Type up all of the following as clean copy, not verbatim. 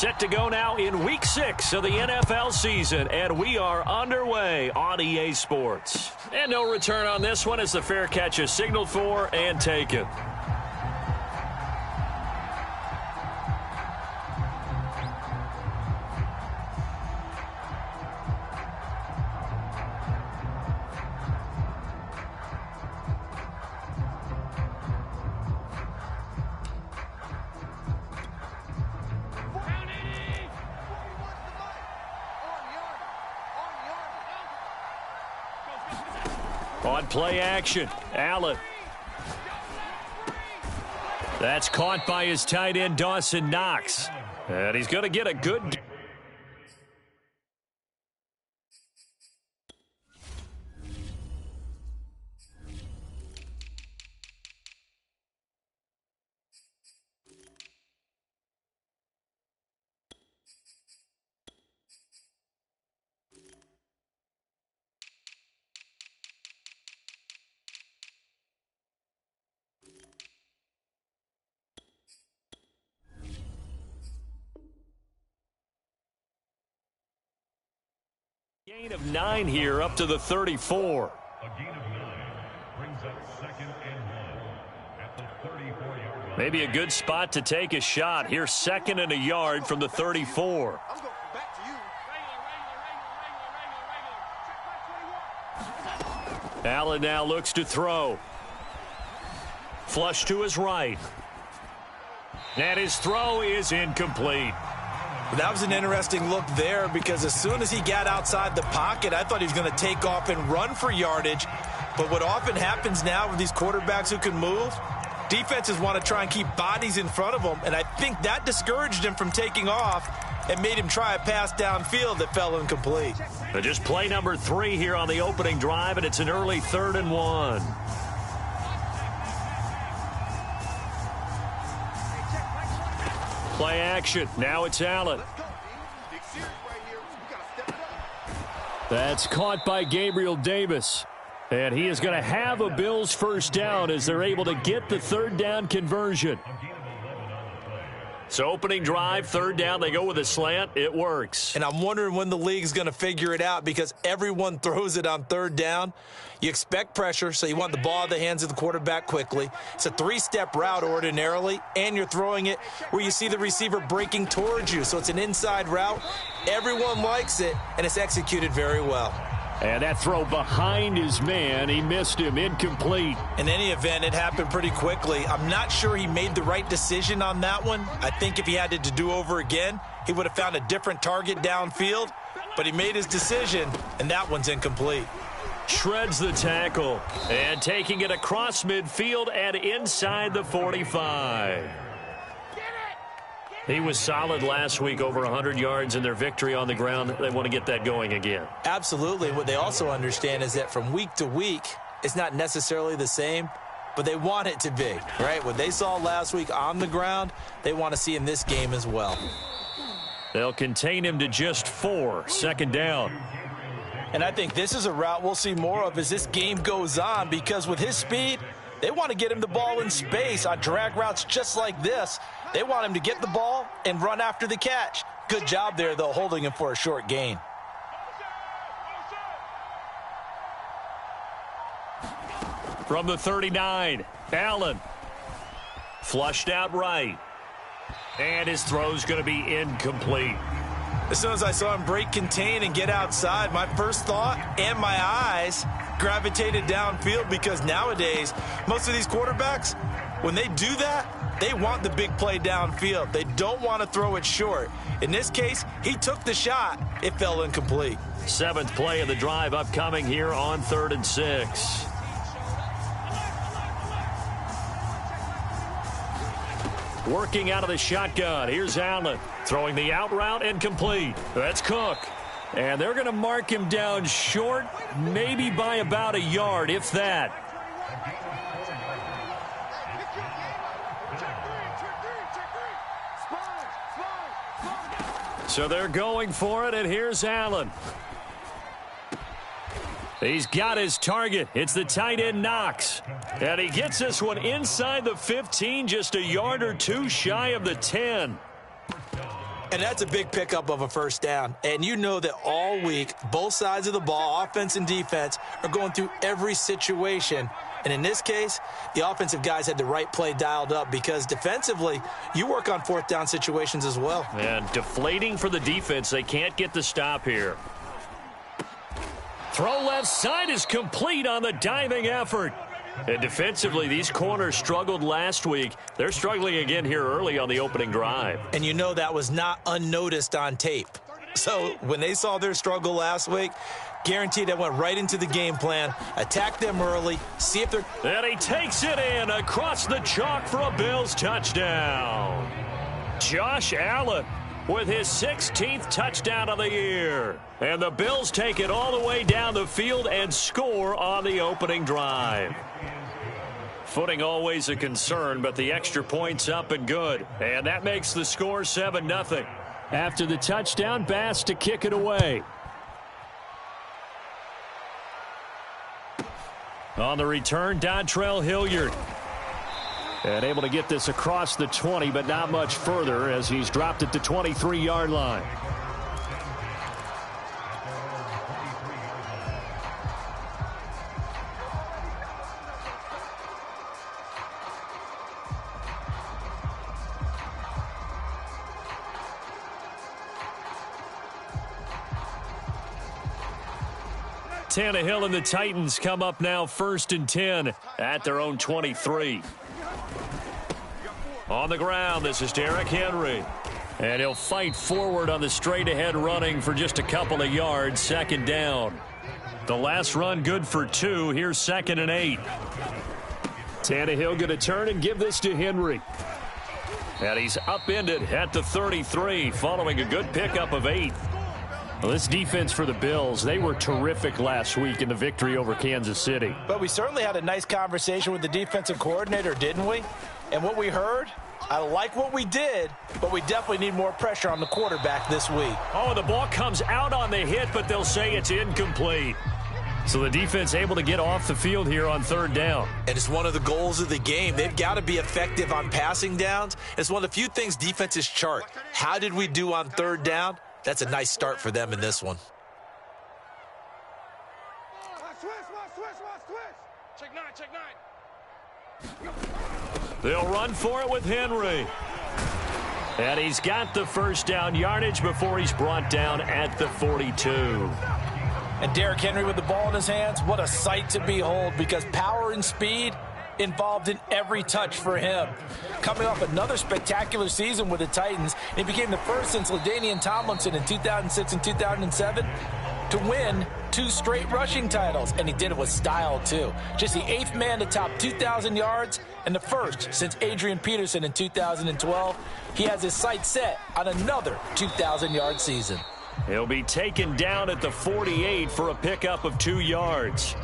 Set to go now in Week 6 of the NFL season, and we are underway on EA Sports. And no return on this one as the fair catch is signaled for and taken. On play action, Allen. That's caught by his tight end, Dawson Knox. And he's going to get a good... Gain of 9 here up to the 34. A gain of 9 brings up 2nd and 1 at the 34-yard line. Maybe a good spot to take a shot. Here's 2nd and a yard from the 34. Allen now looks to throw. Flush to his right. And his throw is incomplete. That was an interesting look there because as soon as he got outside the pocket, I thought he was going to take off and run for yardage. But what often happens now with these quarterbacks who can move, defenses want to try and keep bodies in front of them, and I think that discouraged him from taking off and made him try a pass downfield that fell incomplete. Just play number 3 here on the opening drive, and it's an early 3rd and 1. Play action. Now it's Allen. That's caught by Gabriel Davis. And he is going to have a Bills first down as they're able to get the 3rd down conversion. So opening drive, 3rd down, they go with a slant. It works. And I'm wondering when the league's going to figure it out because everyone throws it on 3rd down. You expect pressure, so you want the ball in the hands of the quarterback quickly. It's a 3-step route ordinarily, and you're throwing it where you see the receiver breaking towards you. So it's an inside route. Everyone likes it, and it's executed very well. And that throw behind his man, he missed him, incomplete. In any event, it happened pretty quickly. I'm not sure he made the right decision on that one. I think if he had it to do over again, he would have found a different target downfield. But he made his decision, and that one's incomplete. Shreds the tackle, and taking it across midfield and inside the 45. He was solid last week, over 100 yards in their victory on the ground. They want to get that going again. Absolutely. What they also understand is that from week to week, it's not necessarily the same, but they want it to be, right? What they saw last week on the ground, they want to see in this game as well. They'll contain him to just 4, 2nd down. And I think this is a route we'll see more of as this game goes on because with his speed, they want to get him the ball in space on drag routes just like this. They want him to get the ball and run after the catch. Good job there, though, holding him for a short gain. From the 39, Allen. Flushed out right. And his throw's going to be incomplete. As soon as I saw him break contain and get outside, my first thought and my eyes gravitated downfield because nowadays, most of these quarterbacks, when they do that, they want the big play downfield. They don't want to throw it short. In this case, he took the shot. It fell incomplete. 7th play of the drive upcoming here on 3rd and 6. Working out of the shotgun. Here's Allen throwing the out route and complete. That's Cook. And they're going to mark him down short, maybe by about a yard, if that. So they're going for it, and here's Allen. He's got his target. It's the tight end Knox. And he gets this one inside the 15, just a yard or two shy of the 10. And that's a big pickup of a first down. And you know that all week, both sides of the ball, offense and defense, are going through every situation. And in this case, the offensive guys had the right play dialed up because defensively, you work on fourth down situations as well. And deflating for the defense. They can't get the stop here. Throw left side is complete on the diving effort. And defensively, these corners struggled last week. They're struggling again here early on the opening drive. And you know that was not unnoticed on tape. So when they saw their struggle last week, guaranteed that went right into the game plan. Attack them early, see if they're... And he takes it in across the chalk for a Bills touchdown. Josh Allen with his 16th touchdown of the year. And the Bills take it all the way down the field and score on the opening drive. Footing always a concern, but the extra point's up and good. And that makes the score 7-0. After the touchdown, Bass to kick it away. On the return, Dontrell Hilliard. And able to get this across the 20, but not much further as he's dropped it to 23-yard line. Tannehill and the Titans come up now 1st and 10 at their own 23. On the ground, this is Derrick Henry. And he'll fight forward on the straight-ahead running for just a couple of yards, 2nd down. The last run good for 2. Here's 2nd and 8. Tannehill going to turn and give this to Henry. And he's upended at the 33 following a good pickup of 8. Well, this defense for the Bills, they were terrific last week in the victory over Kansas City. But we certainly had a nice conversation with the defensive coordinator, didn't we? And what we heard, I like what we did, but we definitely need more pressure on the quarterback this week. Oh, the ball comes out on the hit, but they'll say it's incomplete. So the defense able to get off the field here on 3rd down. And it's one of the goals of the game. They've got to be effective on passing downs. It's one of the few things defenses chart. How did we do on 3rd down? That's a nice start for them in this one. They'll run for it with Henry. And he's got the first down yardage before he's brought down at the 42. And Derrick Henry with the ball in his hands, what a sight to behold, because power and speed involved in every touch for him. Coming off another spectacular season with the Titans, he became the first since LaDainian Tomlinson in 2006 and 2007 to win 2 straight rushing titles, and he did it with style too. Just the 8th man to top 2,000 yards and the first since Adrian Peterson in 2012. He has his sights set on another 2,000-yard season. He'll be taken down at the 48 for a pickup of 2 yards.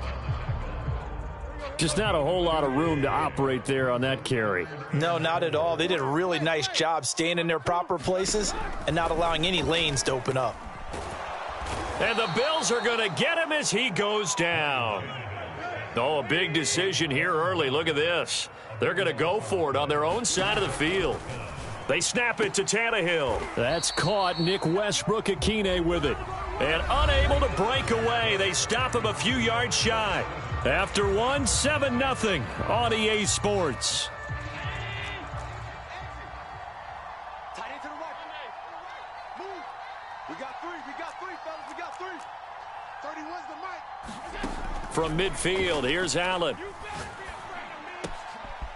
Just not a whole lot of room to operate there on that carry. No, not at all. They did a really nice job staying in their proper places and not allowing any lanes to open up. And the Bills are going to get him as he goes down. Oh, a big decision here early. Look at this. They're going to go for it on their own side of the field. They snap it to Tannehill. That's caught. Nick Westbrook-Akine with it. And unable to break away. They stop him a few yards shy. After 7-0 on EA Sports. From midfield, here's Allen.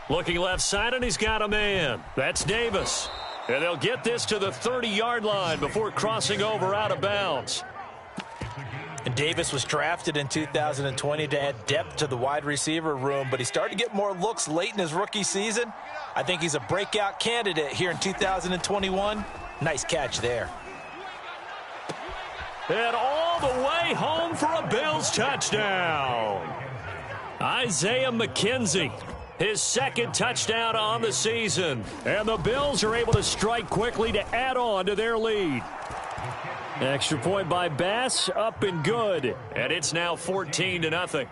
Looking left side, and he's got a man. That's Davis. And they'll get this to the 30-yard line before crossing over out of bounds. And Davis was drafted in 2020 to add depth to the wide receiver room, but he started to get more looks late in his rookie season. I think he's a breakout candidate here in 2021. Nice catch there. And all the way home for a Bills touchdown. Isaiah McKenzie, his 2nd touchdown on the season. And the Bills are able to strike quickly to add on to their lead. Extra point by Bass, up and good. And it's now 14-0.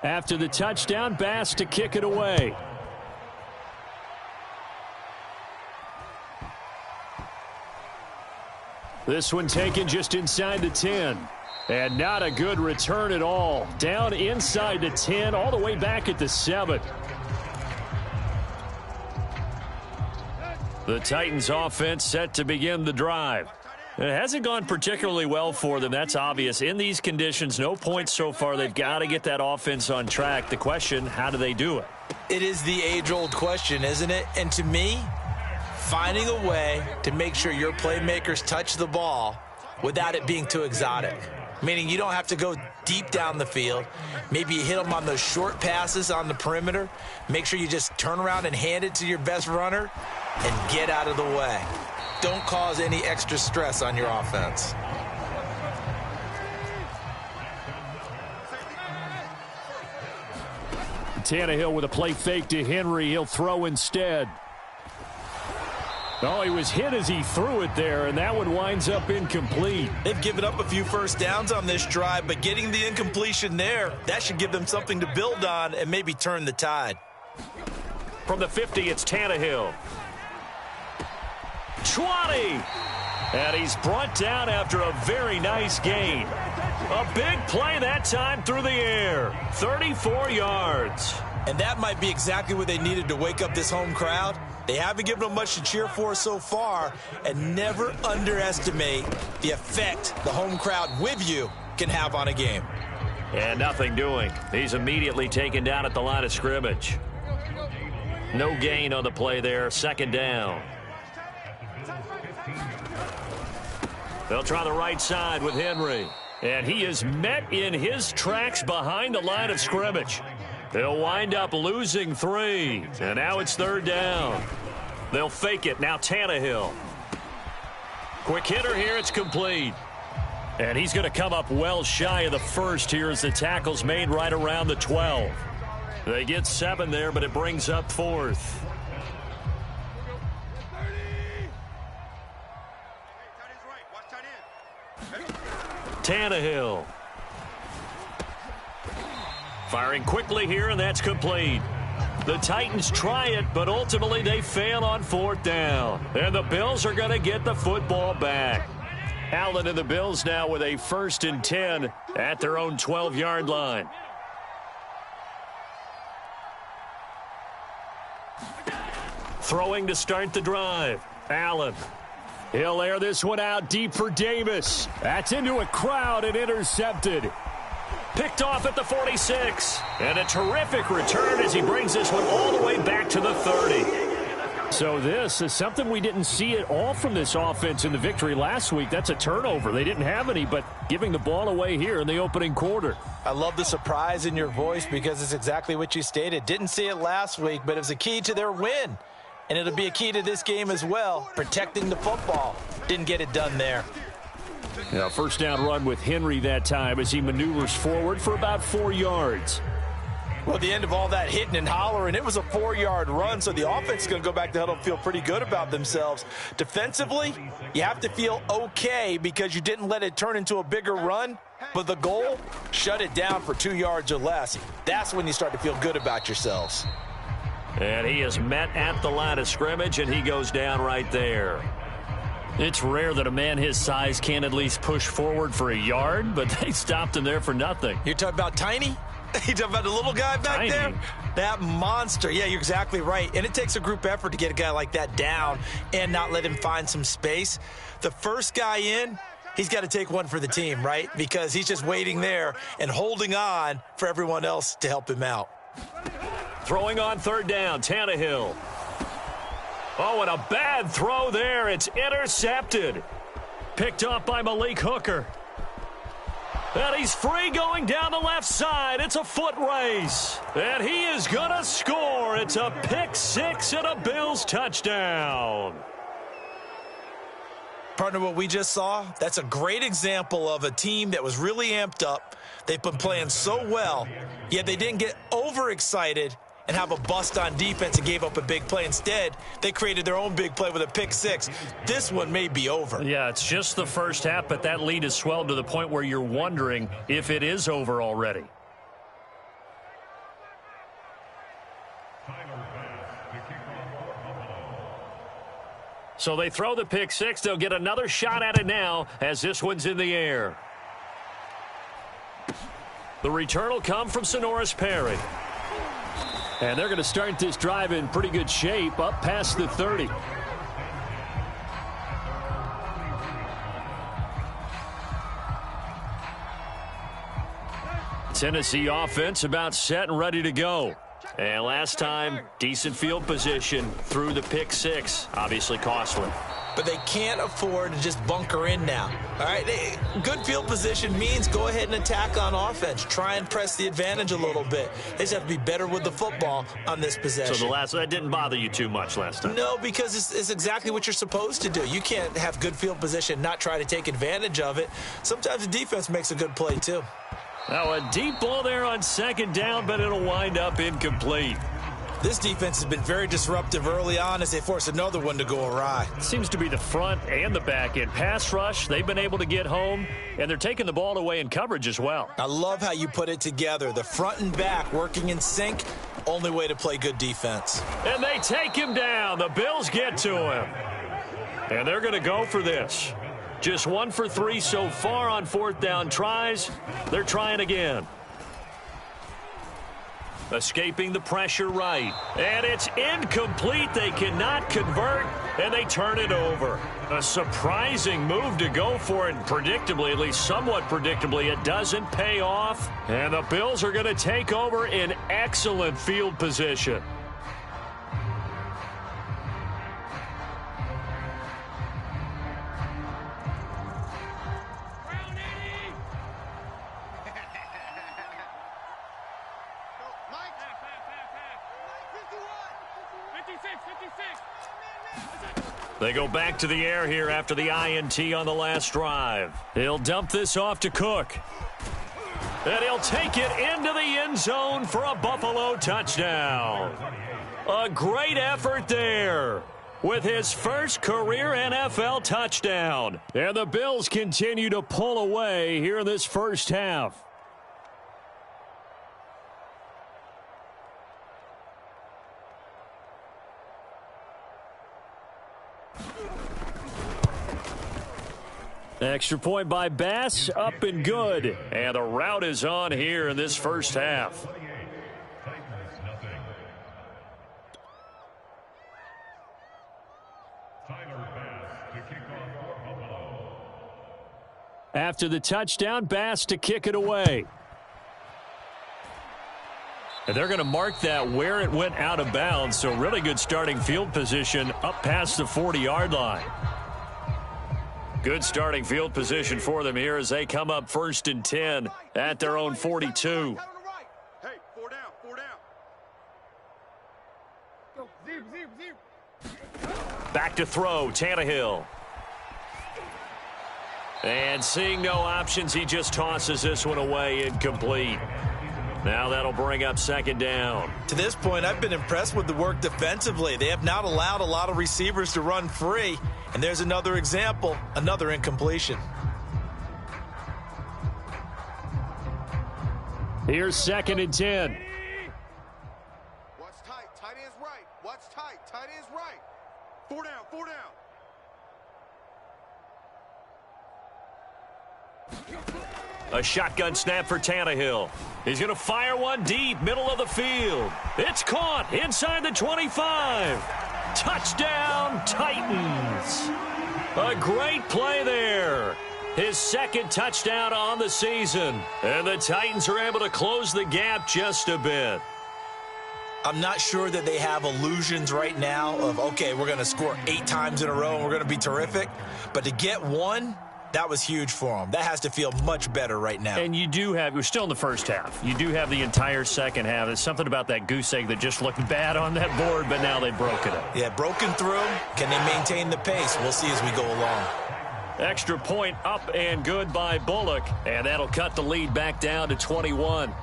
After the touchdown, Bass to kick it away. This one taken just inside the 10. And not a good return at all. Down inside the 10, all the way back at the 7. The Titans offense set to begin the drive. It hasn't gone particularly well for them. That's obvious. In these conditions, no points so far. They've got to get that offense on track. The question, how do they do it? It is the age-old question, isn't it? And to me, finding a way to make sure your playmakers touch the ball without it being too exotic. Meaning you don't have to go deep down the field. Maybe you hit them on those short passes on the perimeter. Make sure you just turn around and hand it to your best runner and get out of the way. Don't cause any extra stress on your offense. Tannehill with a play fake to Henry. He'll throw instead. Oh, he was hit as he threw it there, and that one winds up incomplete. They've given up a few first downs on this drive, but getting the incompletion there, that should give them something to build on and maybe turn the tide. From the 50, it's Tannehill. 20! And he's brought down after a very nice gain. A big play that time through the air. 34 yards. And that might be exactly what they needed to wake up this home crowd. They haven't given them much to cheer for so far, and never underestimate the effect the home crowd with you can have on a game. And nothing doing. He's immediately taken down at the line of scrimmage. No gain on the play there. Second down. They'll try the right side with Henry. And he is met in his tracks behind the line of scrimmage. They'll wind up losing 3. And now it's third down. They'll fake it. Now Tannehill. Quick hitter here. It's complete. And he's going to come up well shy of the first here as the tackle's made right around the 12. They get 7 there, but it brings up fourth. Tannehill. Firing quickly here, and that's complete. The Titans try it, but ultimately they fail on fourth down. And the Bills are going to get the football back. Allen and the Bills now with a 1st and 10 at their own 12-yard line. Throwing to start the drive. Allen. He'll air this one out deep for Davis. That's into a crowd and intercepted. Picked off at the 46. And a terrific return as he brings this one all the way back to the 30. So this is something we didn't see at all from this offense in the victory last week. That's a turnover. They didn't have any, but giving the ball away here in the opening quarter. I love the surprise in your voice because it's exactly what you stated. Didn't see it last week, but it was a key to their win. And it'll be a key to this game as well, protecting the football. Didn't get it done there. Now, first down run with Henry that time as he maneuvers forward for about 4 yards. Well, at the end of all that hitting and hollering, it was a 4-yard run, so the offense is going to go back to huddle and feel pretty good about themselves. Defensively, you have to feel okay because you didn't let it turn into a bigger run, but the goal, shut it down for 2 yards or less. That's when you start to feel good about yourselves. And he is met at the line of scrimmage, and he goes down right there. It's rare that a man his size can at least push forward for a yard, but they stopped him there for nothing. You're talking about Tiny? You talking about the little guy back there? That monster. Yeah, you're exactly right. And it takes a group effort to get a guy like that down and not let him find some space. The first guy in, he's got to take one for the team, right? Because he's just waiting there and holding on for everyone else to help him out. Throwing on third down, Tannehill. Oh, and a bad throw there. It's intercepted. Picked up by Malik Hooker. And he's free going down the left side. It's a foot race. And he is going to score. It's a pick six and a Bills touchdown. Partner, what we just saw, that's a great example of a team that was really amped up. They've been playing so well, yet they didn't get overexcited and have a bust on defense and gave up a big play. Instead, they created their own big play with a pick six. This one may be over. Yeah, it's just the first half, but that lead has swelled to the point where you're wondering if it is over already. So they throw the pick six. They'll get another shot at it now as this one's in the air. The return will come from Sonoris Perry. And they're going to start this drive in pretty good shape up past the 30. Tennessee offense about set and ready to go. And last time, decent field position through the pick six. Obviously costly. But they can't afford to just bunker in now. All right, good field position means go ahead and attack on offense. Try and press the advantage a little bit. They just have to be better with the football on this possession. So that didn't bother you too much last time? No, because it's exactly what you're supposed to do. You can't have good field position, not try to take advantage of it. Sometimes the defense makes a good play too. Now a deep ball there on second down, but it'll wind up incomplete. This defense has been very disruptive early on as they force another one to go awry. Seems to be the front and the back end. Pass rush, they've been able to get home, and they're taking the ball away in coverage as well. I love how you put it together. The front and back working in sync, only way to play good defense. And they take him down. The Bills get to him. And they're going to go for this. Just 1 for 3 so far on fourth down tries. They're trying again. Escaping the pressure right. And it's incomplete. They cannot convert, and they turn it over. A surprising move to go for it. Predictably, at least somewhat predictably, it doesn't pay off. And the Bills are going to take over in excellent field position. They go back to the air here after the INT on the last drive. He'll dump this off to Cook. And he'll take it into the end zone for a Buffalo touchdown. A great effort there with his first career NFL touchdown. And the Bills continue to pull away here in this first half. Extra point by Bass, up and good. And the route is on here in this first half. After the touchdown, Bass to kick it away. And they're going to mark that where it went out of bounds, so really good starting field position up past the 40-yard line. Good starting field position for them here as they come up 1st and 10 at their own 42. Hey, 4 down, 4 down. Back to throw, Tannehill. And seeing no options, he just tosses this one away, incomplete. Now that'll bring up 2nd down. To this point, I've been impressed with the work defensively. They have not allowed a lot of receivers to run free. And there's another example, another incompletion. Here's 2nd and 10. Watch tight, tight end's right. Watch tight, tight end's right. 4 down, 4 down. A shotgun snap for Tannehill. He's going to fire one deep, middle of the field. It's caught inside the 25. Touchdown, Titans. A great play there. His 2nd touchdown on the season. And the Titans are able to close the gap just a bit. I'm not sure that they have illusions right now of, okay, we're going to score 8 times in a row and we're going to be terrific. But to get one, that was huge for them. That has to feel much better right now. And you do have, we're still in the first half. You do have the entire second half. There's something about that goose egg that just looked bad on that board, but now they've broken it. Yeah, broken through. Can they maintain the pace? We'll see as we go along. Extra point up and good by Bullock. And that'll cut the lead back down to 21.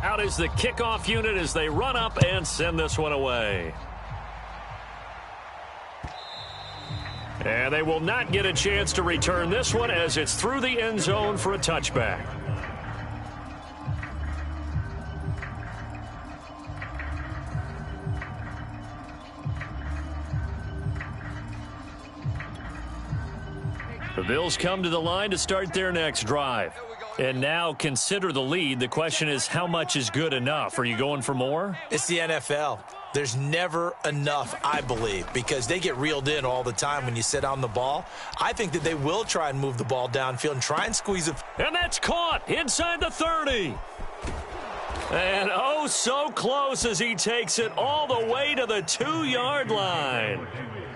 Out is the kickoff unit as they run up and send this one away. And they will not get a chance to return this one as it's through the end zone for a touchback. The Bills come to the line to start their next drive. And now consider the lead. The question is, how much is good enough? Are you going for more? It's the NFL. There's never enough, I believe, because they get reeled in all the time when you sit on the ball. I think that they will try and move the ball downfield and try and squeeze it. And that's caught inside the 30. And oh, so close as he takes it all the way to the 2-yard line.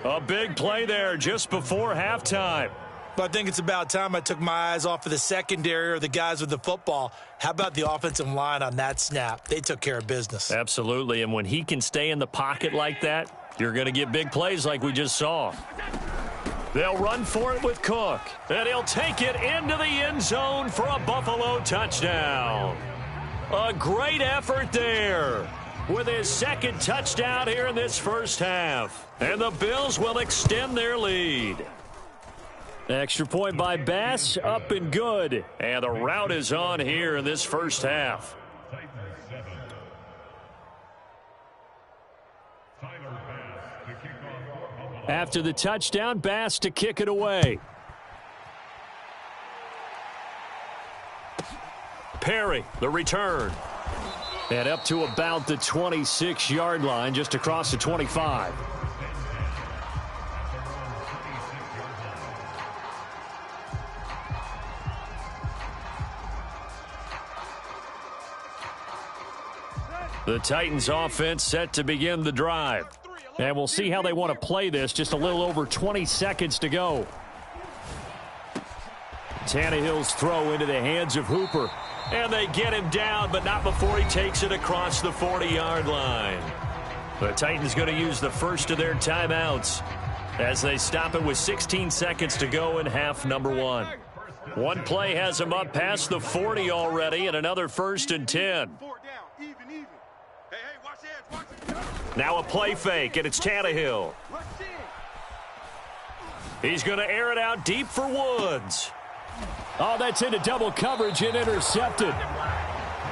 A big play there just before halftime. But I think it's about time I took my eyes off of the secondary or the guys with the football. How about the offensive line on that snap? They took care of business. Absolutely, and when he can stay in the pocket like that, you're going to get big plays like we just saw. They'll run for it with Cook, and he'll take it into the end zone for a Buffalo touchdown. A great effort there with his second touchdown here in this first half. And the Bills will extend their lead. Extra point by Bass, up and good. And the route is on here in this first half. After the touchdown, Bass to kick it away. Perry, the return. And up to about the 26-yard line, just across the 25. The Titans offense set to begin the drive. And we'll see how they want to play this. Just a little over 20 seconds to go. Tannehill's throw into the hands of Hooper. And they get him down, but not before he takes it across the 40-yard line. The Titans going to use the first of their timeouts as they stop it with 16 seconds to go in half number one. One play has them up past the 40 already, and another 1st and 10. Now a play fake, and it's Tannehill. He's going to air it out deep for Woods. Oh, that's into double coverage and intercepted.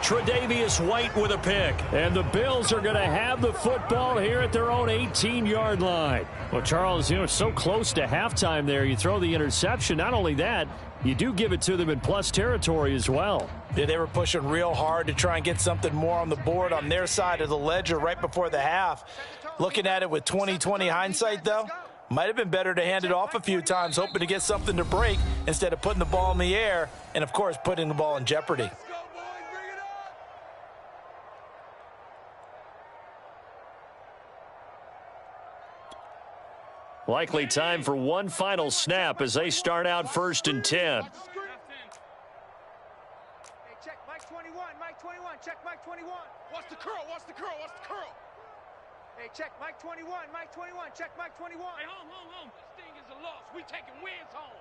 Tre'Davious White with a pick. And the Bills are going to have the football here at their own 18-yard line. Well, Charles, so close to halftime there. You throw the interception. Not only that, you do give it to them in plus territory as well. Yeah, they were pushing real hard to try and get something more on the board on their side of the ledger right before the half. Looking at it with 20/20 hindsight, though, might have been better to hand it off a few times, hoping to get something to break instead of putting the ball in the air and, of course, putting the ball in jeopardy. Likely time for one final snap as they start out 1st and 10. Hey, check Mike 21, Mike 21, check Mike 21. Watch the curl, watch the curl, watch the curl. Hey, check Mike 21, Mike 21, check Mike 21. Hey, home. This thing is a loss. We taking wins home.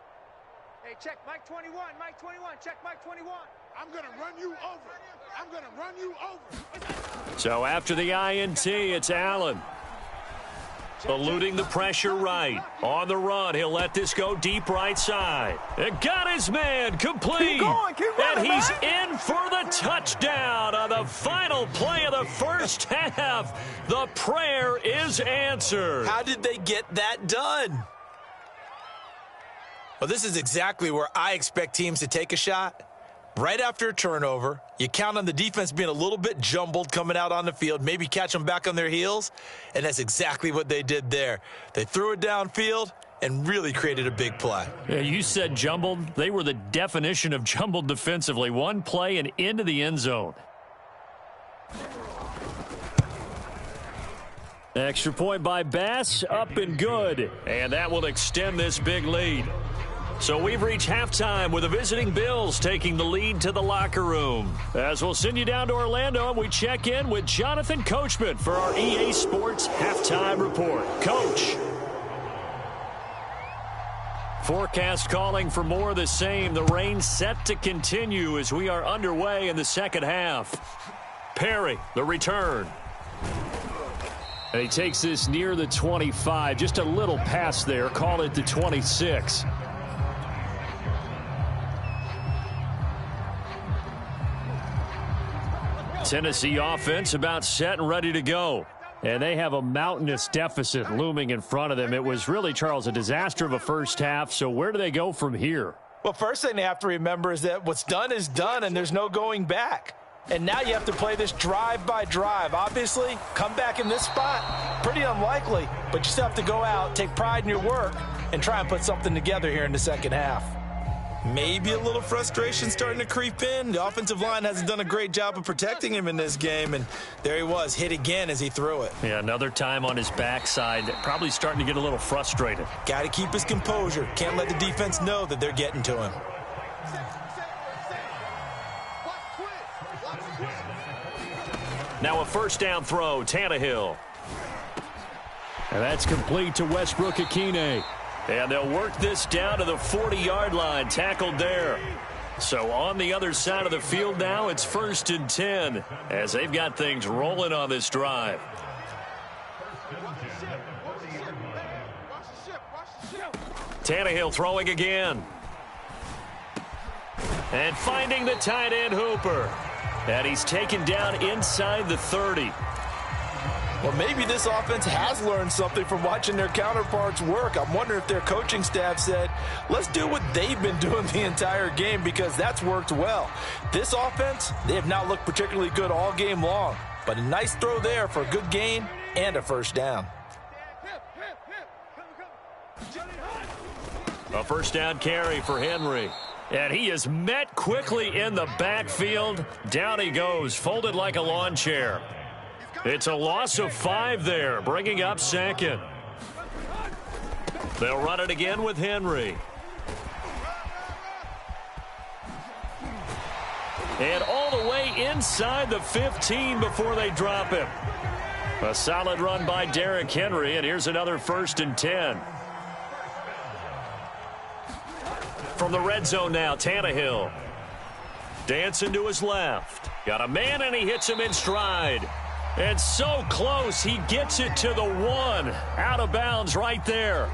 Hey, check Mike 21, Mike 21, check Mike 21. I'm going to run you over. I'm going to run you over. So after the INT, it's Allen. Eluding the pressure right. On the run, he'll let this go deep right side. And got his man complete. Keep running, and he's man. in for the touchdown on the final play of the first half. The prayer is answered. How did they get that done? Well, this is exactly where I expect teams to take a shot. Right after a turnover, you count on the defense being a little bit jumbled coming out on the field, maybe catch them back on their heels, and that's exactly what they did there. They threw it downfield and really created a big play. Yeah, you said jumbled. They were the definition of jumbled defensively. One play and into the end zone. Extra point by Bass, up and good. And that will extend this big lead. So we've reached halftime with the visiting Bills taking the lead to the locker room. As we'll send you down to Orlando, and we check in with Jonathan Coachman for our EA Sports Halftime Report. Coach. Forecast calling for more of the same. The rain set to continue as we are underway in the second half. Perry, the return. And he takes this near the 25. Just a little pass there. Call it the 26. Tennessee offense about set and ready to go. And they have a mountainous deficit looming in front of them. It was really, Charles, a disaster of a first half. So where do they go from here? Well, first thing they have to remember is that what's done is done, and there's no going back. And now you have to play this drive by drive. Obviously, come back in this spot, pretty unlikely, but you still have to go out, take pride in your work, and try and put something together here in the second half. Maybe a little frustration starting to creep in. The offensive line hasn't done a great job of protecting him in this game, and there he was, hit again as he threw it. Yeah, another time on his backside, probably starting to get a little frustrated. Got to keep his composure. Can't let the defense know that they're getting to him. Now a first down throw, Tannehill. And that's complete to Westbrook-Ikhine. And they'll work this down to the 40-yard line, tackled there. So on the other side of the field now, it's 1st and 10 as they've got things rolling on this drive. Tannehill throwing again. And finding the tight end Hooper. And he's taken down inside the 30. Well, maybe this offense has learned something from watching their counterparts work. I'm wondering if their coaching staff said, let's do what they've been doing the entire game, because that's worked well. This offense, they have not looked particularly good all game long, but a nice throw there for a good gain and a first down. A first down carry for Henry. And he is met quickly in the backfield. Down he goes, folded like a lawn chair. It's a loss of 5 there, bringing up 2nd. They'll run it again with Henry. And all the way inside the 15 before they drop him. A solid run by Derrick Henry, and here's another 1st and 10. From the red zone now, Tannehill. Dancing to his left. Got a man, and he hits him in stride. And so close, he gets it to the 1. Out of bounds right there.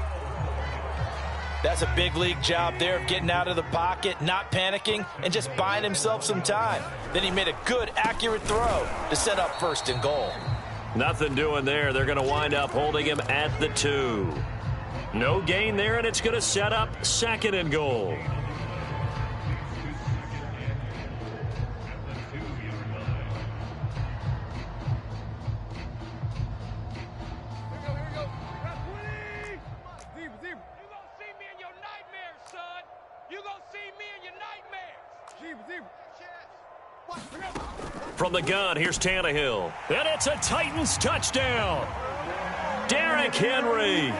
That's a big league job there of getting out of the pocket, not panicking, and just buying himself some time. Then he made a good, accurate throw to set up 1st and goal. Nothing doing there. They're going to wind up holding him at the 2. No gain there, and it's going to set up 2nd and goal. From the gun, here's Tannehill. And it's a Titans touchdown. Derrick Henry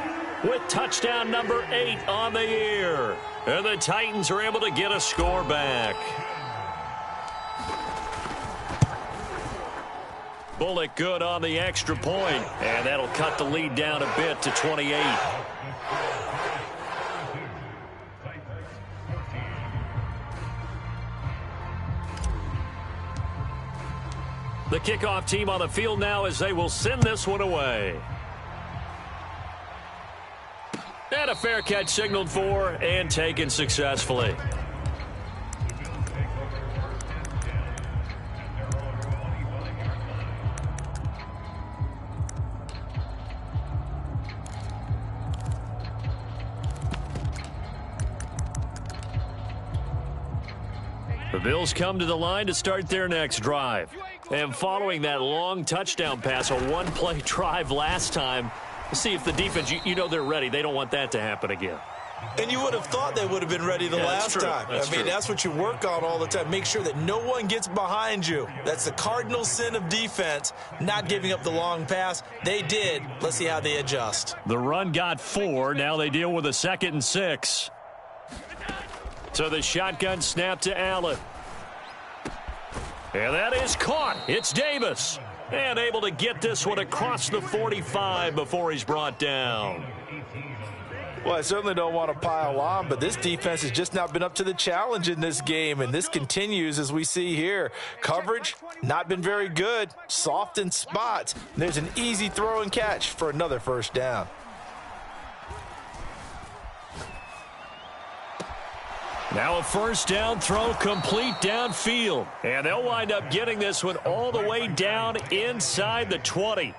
with touchdown number 8 on the year. And the Titans are able to get a score back. Bullock good on the extra point. And that'll cut the lead down a bit to 28. The kickoff team on the field now as they will send this one away. And a fair catch signaled for and taken successfully. The Bills come to the line to start their next drive. And following that long touchdown pass, a one-play drive last time, see if the defense, you know they're ready. They don't want that to happen again. And you would have thought they would have been ready the last time. That's what you work on all the time. Make sure that no one gets behind you. That's the cardinal sin of defense, not giving up the long pass. They did. Let's see how they adjust. The run got 4. Now they deal with a 2nd and 6. So the shotgun snap to Allen. And that is caught. It's Davis. And able to get this one across the 45 before he's brought down. Well, I certainly don't want to pile on, but this defense has just not been up to the challenge in this game, and this continues as we see here. Coverage, not been very good. Soft in spots. There's an easy throw and catch for another first down. Now a first down throw complete downfield. And they'll wind up getting this one all the way down inside the 20.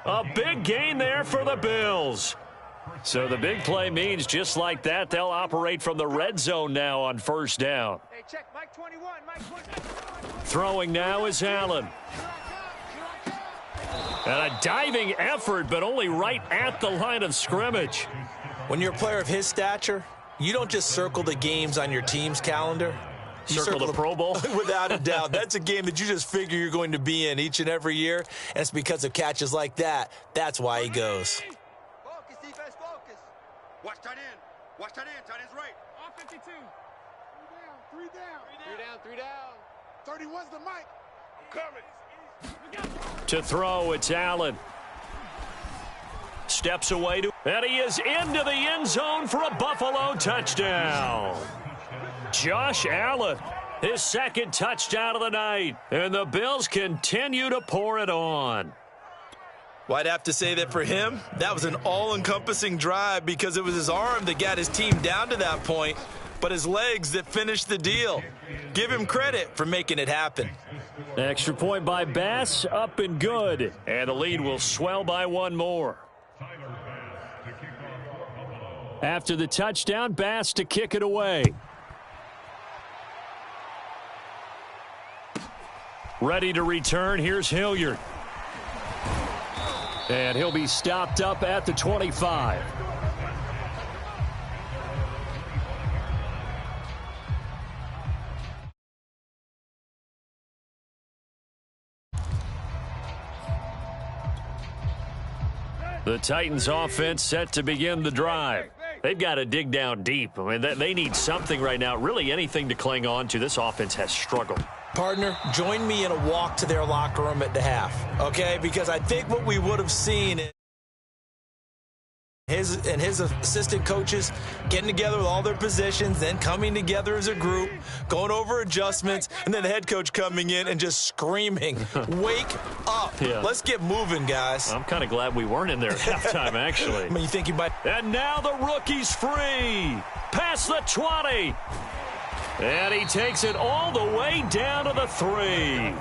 A big gain there for the Bills. So the big play means just like that, they'll operate from the red zone now on first down. Hey, check. Mike 21. Mike 21. Throwing now is Allen. And a diving effort, but only right at the line of scrimmage. When you're a player of his stature, you don't just circle the games on your team's calendar. You Circle the Pro Bowl? Without a doubt. That's a game that you just figure you're going to be in each and every year, and it's because of catches like that. That's why he goes. Focus, defense, focus. Watch tight end. Watch tight end. Tight end's right. All 52. 3 down. 3 down. 31's the mic. I'm coming. To throw, it's Allen. Steps away to, and he is into the end zone for a Buffalo touchdown. Josh Allen, his second touchdown of the night, and the Bills continue to pour it on. Well, I'd have to say that for him, that was an all-encompassing drive because it was his arm that got his team down to that point, but his legs that finished the deal. Give him credit for making it happen. Extra point by Bass, up and good, and the lead will swell by one more. After the touchdown, Bass to kick it away. Ready to return, here's Hilliard. And he'll be stopped up at the 25. The Titans offense set to begin the drive. They've got to dig down deep. I mean, they need something right now, really anything to cling on to. This offense has struggled. Partner, join me in a walk to their locker room at the half, okay? Because I think what we would have seen his assistant coaches getting together with all their positions, then coming together as a group, going over adjustments, and then the head coach coming in and just screaming, wake up. Yeah. Let's get moving, guys. I'm kind of glad we weren't in there at halftime, actually. I mean, you think you might. And now the rookie's free. Past the 20. And he takes it all the way down to the 3.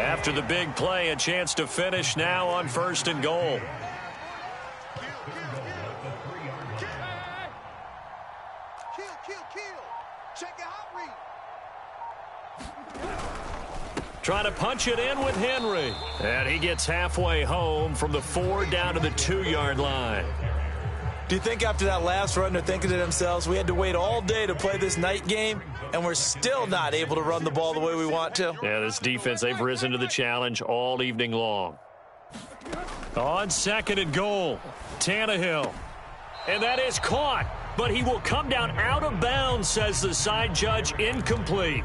After the big play, a chance to finish now on first and goal. Check it out, Reed. Trying to punch it in with Henry. And he gets halfway home from the 4 down to the 2-yard line. Do you think after that last run they're thinking to themselves, we had to wait all day to play this night game, and we're still not able to run the ball the way we want to? Yeah, this defense, they've risen to the challenge all evening long. On second and goal, Tannehill. And that is caught, but he will come down out of bounds, says the side judge, incomplete.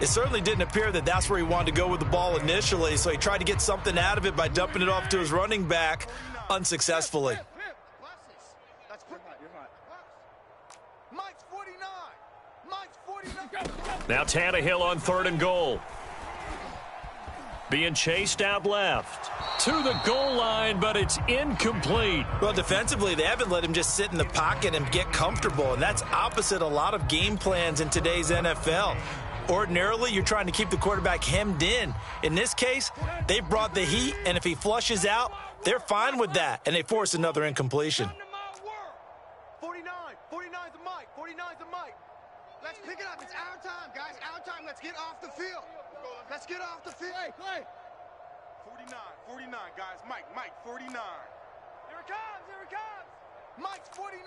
It certainly didn't appear that that's where he wanted to go with the ball initially, so he tried to get something out of it by dumping it off to his running back unsuccessfully. Mike's 49. Mike's 49. Now Tannehill on third and goal. Being chased out left. To the goal line, but it's incomplete. Well, defensively, they haven't let him just sit in the pocket and get comfortable, and that's opposite a lot of game plans in today's NFL. Ordinarily, you're trying to keep the quarterback hemmed in. In this case, they brought the heat, and if he flushes out, they're fine with that, and they force another incompletion. 49. 49's the mic. 49's the mic. Let's pick it up. It's our time, guys. Our time. Let's get off the field. Let's get off the field. Play. 49. 49, guys. Mike, 49. Here it comes. Here it comes. Mike's 49.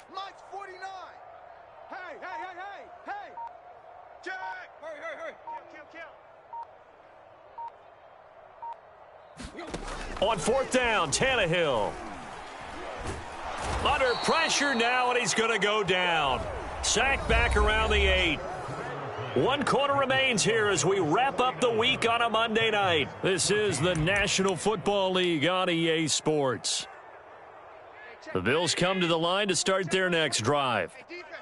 Mike's 49. Hey. Jack. Hurry. Kill. On fourth down, Tannehill. Under pressure now, and he's going to go down. Sacked back around the 8. 1 quarter remains here as we wrap up the week on a Monday night. This is the National Football League on EA Sports. The Bills come to the line to start their next drive.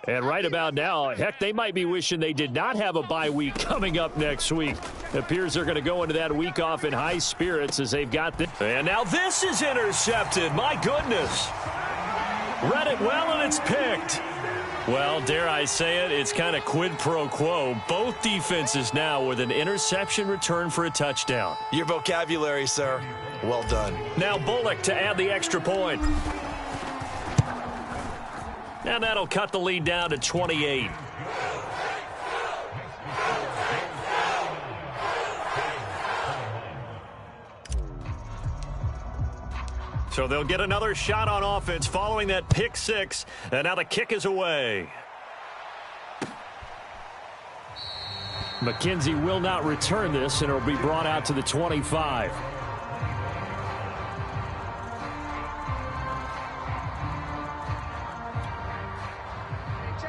And right about now, heck, they might be wishing they did not have a bye week coming up next week. It appears they're going to go into that week off in high spirits as they've got this. And now this is intercepted. My goodness. Read it well, and it's picked. Well, dare I say it, it's kind of quid pro quo. Both defenses now with an interception return for a touchdown. Your vocabulary, sir. Well done. Now Bullock to add the extra point. And that'll cut the lead down to 28. So they'll get another shot on offense following that pick six. And now the kick is away. McKenzie will not return this, and it'll be brought out to the 25.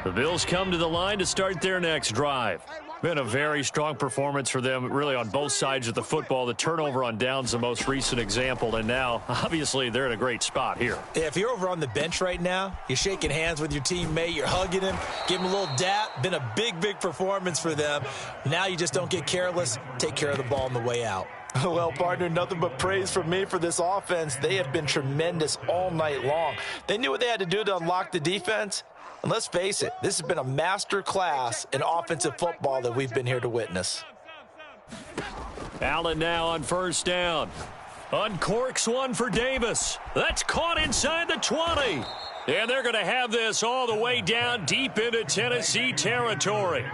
The Bills come to the line to start their next drive. Been a very strong performance for them, really, on both sides of the football. The turnover on downs, the most recent example, and now, obviously, they're in a great spot here. Yeah, if you're over on the bench right now, you're shaking hands with your teammate, you're hugging him, give him a little dap. Been a big, big performance for them. Now you just don't get careless. Take care of the ball on the way out. Well, partner, nothing but praise from me for this offense. They have been tremendous all night long. They knew what they had to do to unlock the defense. And let's face it, this has been a master class in offensive football that we've been here to witness. Allen now on first down. Uncorks one for Davis. That's caught inside the 20. And they're going to have this all the way down deep into Tennessee territory.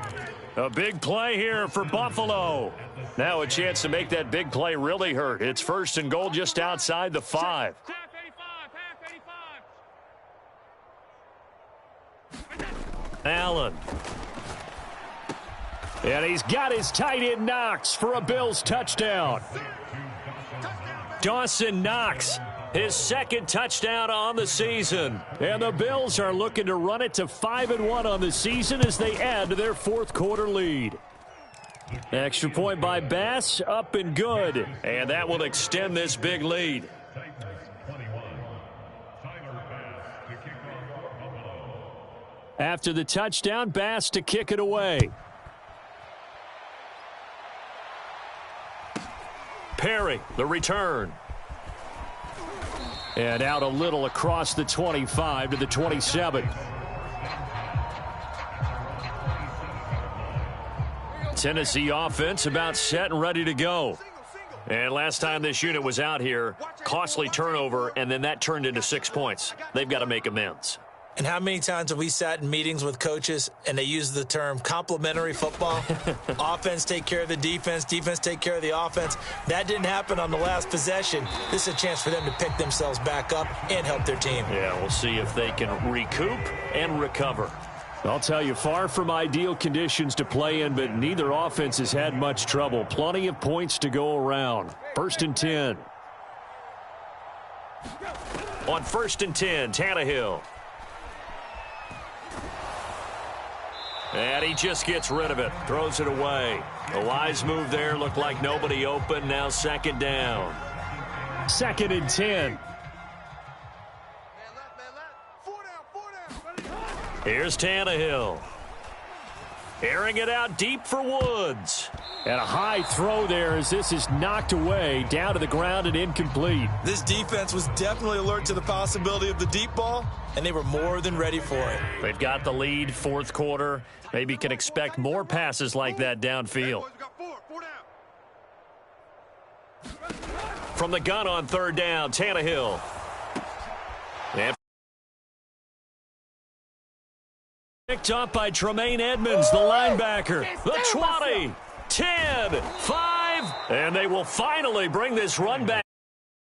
A big play here for Buffalo. Now a chance to make that big play really hurt. It's first and goal just outside the 5. Allen. And he's got his tight end Knox for a Bills touchdown. Dawson Knox, his second touchdown on the season. And the Bills are looking to run it to 5-1 on the season as they add to their fourth quarter lead. Extra point by Bass, up and good. And that will extend this big lead. After the touchdown, Bass to kick it away. Perry, the return. And out a little across the 25 to the 27. Tennessee offense about set and ready to go. And last time this unit was out here, costly turnover, and then that turned into 6 points. They've got to make amends. And how many times have we sat in meetings with coaches and they use the term complementary football? Offense take care of the defense, defense take care of the offense. That didn't happen on the last possession. This is a chance for them to pick themselves back up and help their team. Yeah, we'll see if they can recoup and recover. I'll tell you, far from ideal conditions to play in, but neither offense has had much trouble. Plenty of points to go around. First and 10. On first and 10, Tannehill. And he just gets rid of it, throws it away. A wise move there, looked like nobody open. Now second down. Second and 10. Here's Tannehill. Airing it out deep for Woods. And a high throw there as this is knocked away, down to the ground and incomplete. This defense was definitely alert to the possibility of the deep ball, and they were more than ready for it. They've got the lead, fourth quarter. Maybe can expect more passes like that downfield. From the gun on third down, Tannehill. And picked up by Tremaine Edmonds, the linebacker. The 20, 10, 5, and they will finally bring this run back.